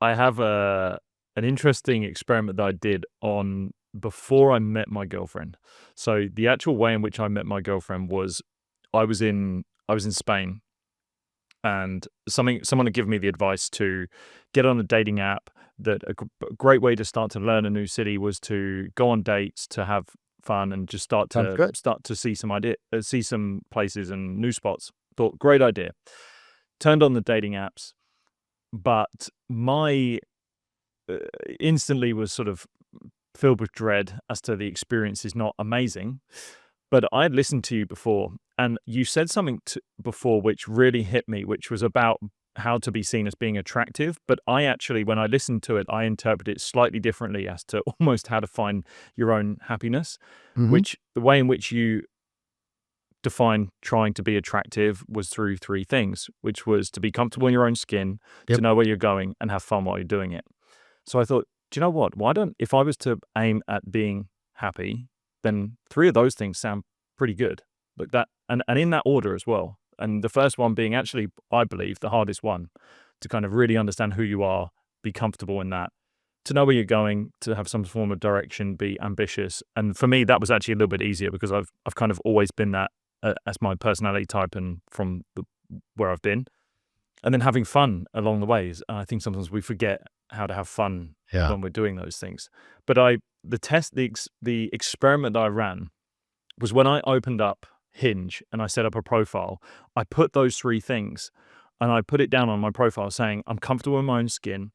I have an interesting experiment that I did on before I met my girlfriend. So the actual way in which I met my girlfriend was I was in Spain, and someone had given me the advice to get on a dating app. That a great way to start to learn a new city was to go on dates, to have fun, and just Sounds good. start to see some places and new spots. Thought great idea. Turned on the dating apps, but my instantly was sort of filled with dread as to the experience is not amazing. But I had listened to you before, and you said something before which really hit me, which was about how to be seen as being attractive. But I actually, when I listened to it, I interpret it slightly differently as to almost how to find your own happiness, Hmm. which the way in which you define trying to be attractive was through three things, which was to be comfortable in your own skin, to Yep. know where you're going, and have fun while you're doing it. So I thought, do you know what? Why don't if I was to aim at being happy, then three of those things sound pretty good. Like that, and in that order as well. And the first one being actually, I believe, the hardest one to kind of really understand who you are, be comfortable in that, to know where you're going, to have some form of direction, be ambitious. And for me, that was actually a little bit easier because I've kind of always been that as my personality type and from where I've been, and then having fun along the ways. I think sometimes we forget how to have fun Yeah. when we're doing those things. But the experiment that I ran was when I opened up Hinge and I set up a profile. I put those three things, and I put it down on my profile saying, I'm comfortable in my own skin,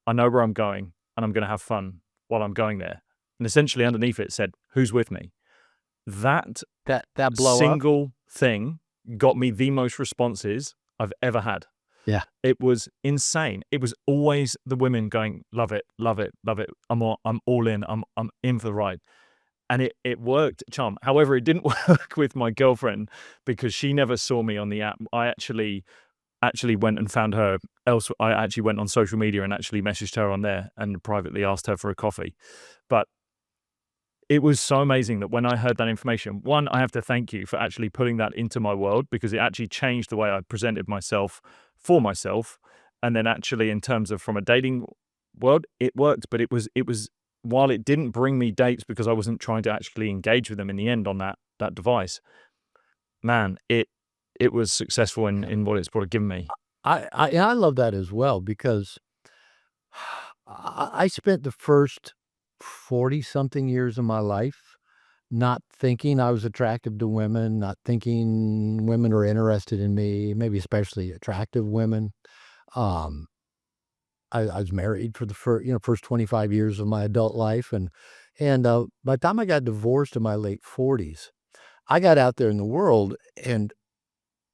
I know where I'm going, and I'm going to have fun while I'm going there. And essentially underneath it said, who's with me? That That blow up. single thing got me the most responses I've ever had. Yeah. It was insane. It was always the women going, "Love it, love it, love it. I'm all in. I'm in for the ride." And it worked, charm. However, it didn't work with my girlfriend because she never saw me on the app. I actually went and found her elsewhere. I actually went on social media and actually messaged her on there and privately asked her for a coffee. But it was so amazing that when I heard that information, one, I have to thank you for actually putting that into my world because it actually changed the way I presented myself for myself. And then actually in terms of from a dating world, it worked, but it was while it didn't bring me dates because I wasn't trying to actually engage with them in the end on that device, man, it was successful Yeah. in what it's probably given me. I love that as well because I spent the first 40 something years of my life not thinking I was attractive to women, not thinking women are interested in me, maybe especially attractive women. Um, I was married for the first 25 years of my adult life, and by the time I got divorced in my late 40s, I got out there in the world, and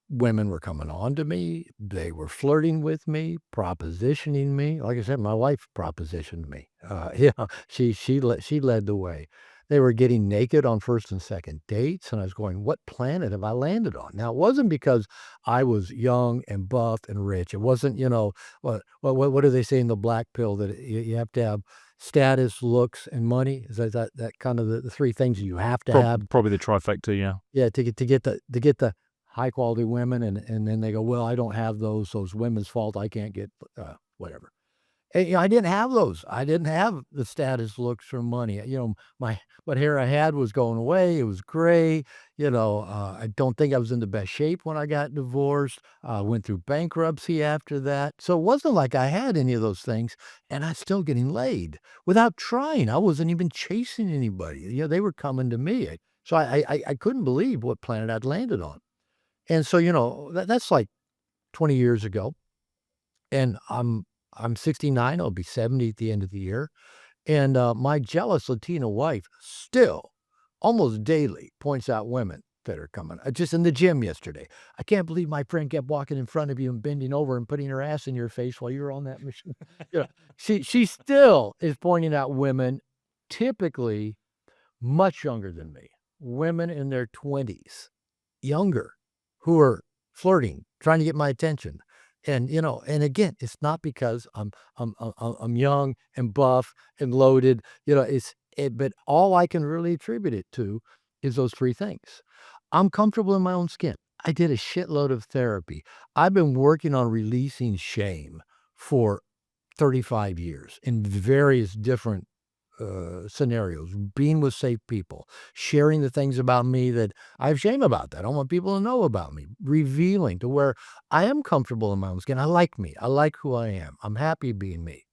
women were coming on to me, they were flirting with me, propositioning me. Like I said, my wife propositioned me. Yeah, she led the way. They were getting naked on first and second dates, and I was going, "What planet have I landed on?" Now, it wasn't because I was young and buff and rich. It wasn't, what do they say in the black pill that you have to have status, looks, and money? Is that kind of the 3 things you have to have? Probably the trifecta, yeah. Yeah, to get the high quality women, and then they go, "Well, I don't have those, so it's women's fault I can't get," whatever. And, I didn't have those. I didn't have the status, looks, or money. My what hair I had was going away. It was gray. I don't think I was in the best shape when I got divorced. Went through bankruptcy after that. So it wasn't like I had any of those things, and I still getting laid without trying. I wasn't even chasing anybody. They were coming to me. So I couldn't believe what planet I'd landed on. And so, that's like 20 years ago, and I'm 69, I'll be 70 at the end of the year, and, my jealous Latina wife still, almost daily, points out women that are coming just in the gym yesterday. "I can't believe my friend kept walking in front of you and bending over and putting her ass in your face while you were on that machine." You know, she still is pointing out women, typically much younger than me, women in their 20s, younger, who are flirting, trying to get my attention. And again, it's not because I'm young and buff and loaded, but all I can really attribute it to is those 3 things. I'm comfortable in my own skin. I did a shitload of therapy. I've been working on releasing shame for 35 years in various different scenarios, being with safe people, sharing the things about me that I have shame about that. I don't want people to know about me, revealing to where I am comfortable in my own skin. I like me. I like who I am. I'm happy being me.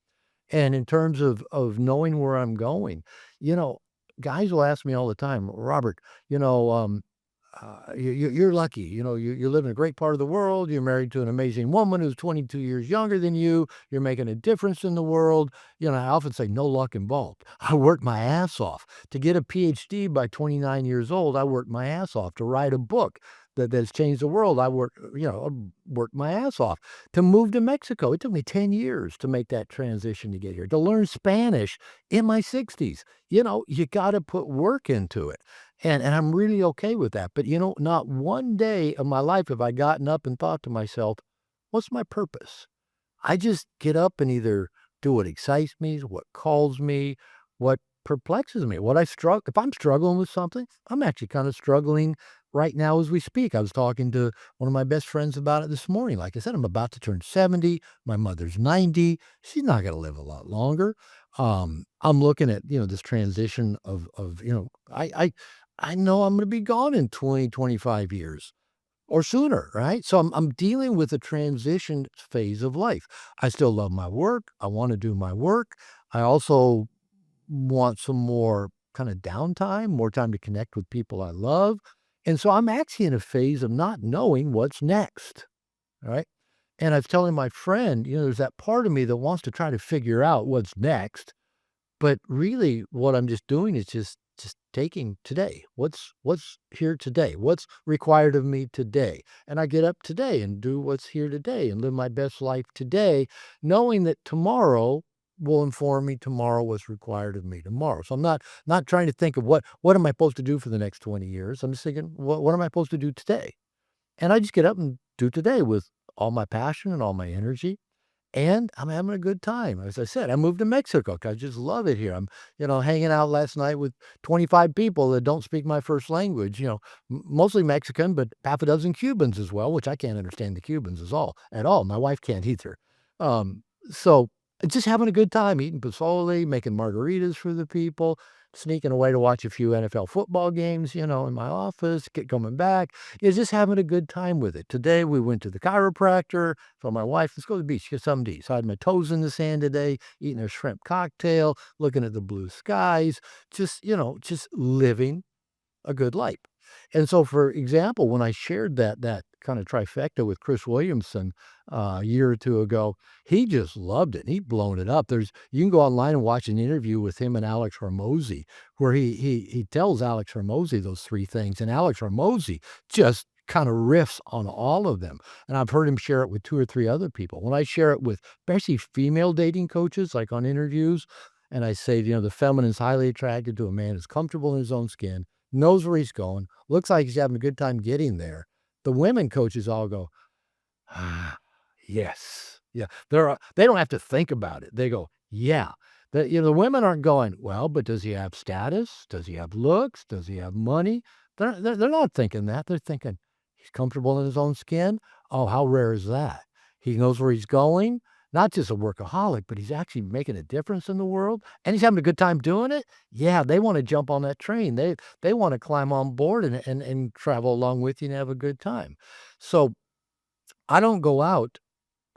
And in terms of knowing where I'm going, you know, guys will ask me all the time, Robert, you know, you're lucky. You know, you live in a great part of the world. You're married to an amazing woman who's 22 years younger than you. You're making a difference in the world. You know, I often say no luck involved. I worked my ass off to get a PhD by 29 years old. I worked my ass off to write a book that's changed the world. Worked my ass off to move to Mexico. It took me 10 years to make that transition to get here, to learn Spanish in my 60s. You know, you got to put work into it. And I'm really okay with that, but, you know, not one day of my life have I gotten up and thought to myself, "What's my purpose?" I just get up and either do what excites me, what calls me, what perplexes me, what I struggle. If I'm struggling with something, I'm actually kinda struggling right now as we speak. I was talking to one of my best friends about it this morning. Like I said, I'm about to turn 70, my mother's 90, she's not gonna live a lot longer. I'm looking at, this transition of, I know I'm gonna be gone in 20, 25 years or sooner, right? So I'm dealing with a transition phase of life. I still love my work. I want to do my work. I also want some more kind of downtime, more time to connect with people I love. And so I'm actually in a phase of not knowing what's next. Right. And I was telling my friend, there's that part of me that wants to try to figure out what's next. But really what I'm just doing is just taking today. What's here today? What's required of me today? And I get up today and do what's here today and live my best life today, knowing that tomorrow will inform me tomorrow what's required of me tomorrow. So I'm not trying to think of what am I supposed to do for the next 20 years. I'm just thinking, what am I supposed to do today? And I just get up and do today with all my passion and all my energy. And I'm having a good time. As I said, I moved to Mexico 'cause I just love it here. I'm, hanging out last night with 25 people that don't speak my first language, mostly Mexican, but half a dozen Cubans as well, which I can't understand the Cubans at all. My wife can't either. So just having a good time, eating pozole, making margaritas for the people, sneaking away to watch a few NFL football games, in my office, coming back. Just having a good time with it. Today, we went to the chiropractor. So my wife, let's go to the beach, get some D. So I had my toes in the sand today, eating a shrimp cocktail, looking at the blue skies, just living a good life. And so, for example, when I shared that kind of trifecta with Chris Williamson a year or two ago, he just loved it. He'd blown it up. You can go online and watch an interview with him and Alex Hormozy, where he tells Alex Hormozy those three things, and Alex Hormozy just kind of riffs on all of them. And I've heard him share it with two or three other people. When I share it with especially female dating coaches, like on interviews, and I say, the feminine's highly attracted to a man who's comfortable in his own skin, knows where he's going, looks like he's having a good time getting there. The women coaches all go, "Ah, yes." Yeah, they don't have to think about it. They go, "Yeah." The women aren't going, "Well, but does he have status? Does he have looks? Does he have money?" They're not thinking that. They're thinking, "He's comfortable in his own skin? Oh, how rare is that? He knows where he's going, not just a workaholic, but he's actually making a difference in the world, and he's having a good time doing it." Yeah, they wanna jump on that train. They wanna climb on board and travel along with you and have a good time. So, I don't go out.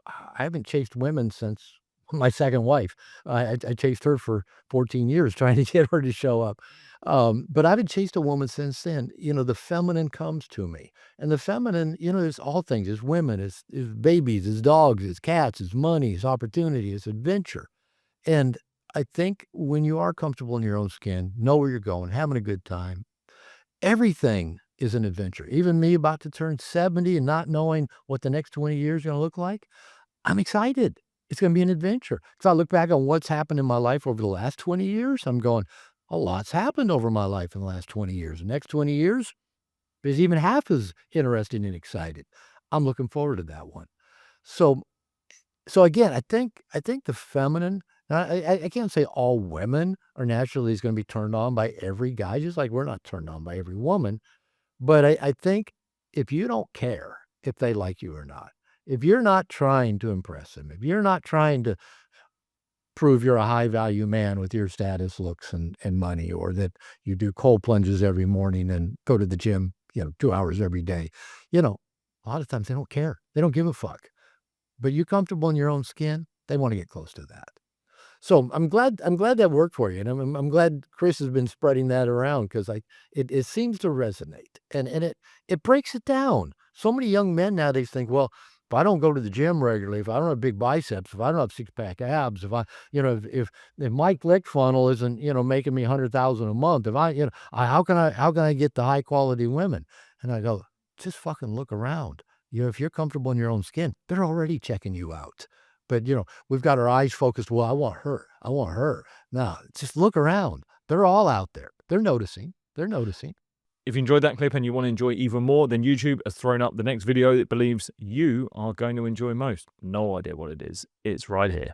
I haven't chased women since my 2nd wife. I chased her for 14 years trying to get her to show up. But I haven't chased a woman since then. The feminine comes to me. And the feminine, is all things. It's women, it's babies, it's dogs, it's cats, it's money, it's opportunity, it's adventure. And I think when you are comfortable in your own skin, know where you're going, having a good time, everything is an adventure. Even me about to turn 70 and not knowing what the next 20 years are gonna look like, I'm excited. It's gonna be an adventure. If I look back on what's happened in my life over the last 20 years, I'm going, a lot's happened over my life in the last 20 years. The next 20 years is even half as interesting and excited. I'm looking forward to that one. So so again, I think the feminine. I can't say all women are naturally is going to be turned on by every guy, just like we're not turned on by every woman. But I think if you don't care if they like you or not, if you're not trying to impress them, if you're not trying to prove you're a high value man with your status, looks, and money, or that you do cold plunges every morning and go to the gym, 2 hours every day. A lot of times they don't care. They don't give a fuck. But you comfortable in your own skin, they want to get close to that. So I'm glad that worked for you, and I'm glad Chris has been spreading that around because it seems to resonate, and it breaks it down. So many young men nowadays think, well, if I don't go to the gym regularly, if I don't have big biceps, if I don't have six pack abs, if I, if Mike Lickfunnel isn't making me 100,000 a month, if how can I get the high quality women? And I go, just fucking look around. If you're comfortable in your own skin, they're already checking you out. But, we've got our eyes focused. Well, I want her. I want her. No, just look around. They're all out there. They're noticing. They're noticing. If you enjoyed that clip and you want to enjoy even more, then YouTube has thrown up the next video it believes you are going to enjoy most. No idea what it is. It's right here.